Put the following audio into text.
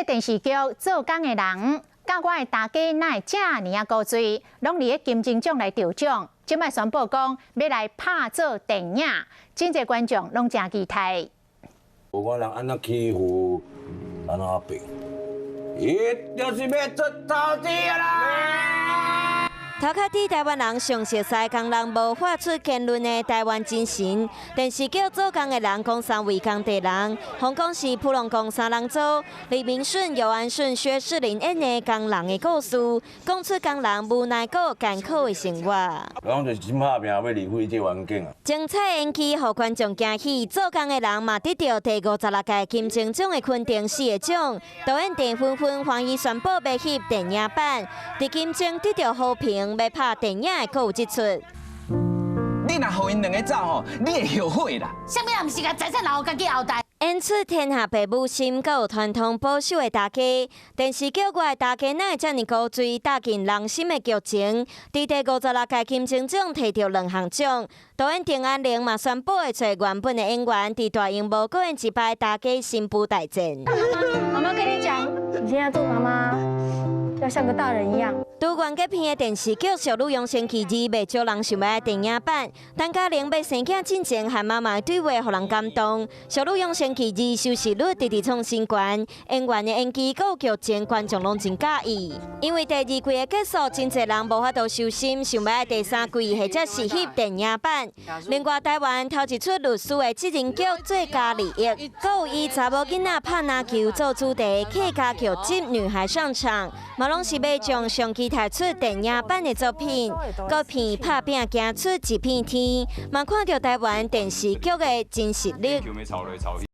个电视剧做工的人，甲我的大家哪会这尔啊高追，拢伫个金钟奖来得奖。即摆宣布讲要来拍做电影，真侪观众拢真期待。有个人安怎欺负咱阿伯，伊就是要出头子啦！头壳伫台湾人上熟悉工人无法出言论的台湾精神，电视剧做工的人讲三位工地人，香港市普隆宫三人组，李明顺、尤安顺、薛仕凌演的工人的故事，讲出工人无奈过艰苦的生活。讲就是真打拼要离开这环境啊！精彩演技，互观众惊喜。做工的人嘛得到第56届金钟奖的肯定4个奖。导演陈芬芬欢喜宣布要翕电影版，伫金钟得到好评。要拍电影的，阁有一出。你若互因两个走吼，你会后悔啦。啥物也毋是甲财产留家己后代。演出天下父母心，阁有传统保守的大家。电视剧外大家哪会遮尔高追打进人心的剧情？伫第56届金钟奖摕到2项奖。导演丁安玲嘛宣布会找原本的演员伫大荧幕各演一摆大家新妇大战。妈妈跟你讲，你现在做妈妈要像个大人一样。拄完结片的电视剧《小女养生记2》未少人想要的电影版。陈嘉玲要生囝进前，和妈妈的对话，互人感动。《小女养生记2》收视率直直创新高，演员的演技、有剧情，观众拢真介意。因为第2季的结束，真侪人无法度收心，想要第3季或者是翕电影版。另外，台湾头一出律师的7人剧《最佳利益》，阁有以查某囡仔拍篮球做主题，客家剧集《女孩上场》，嘛拢是要将上期提出电影版的作品，各片拍拼行出一片天，嘛看到台湾电视剧的真实力。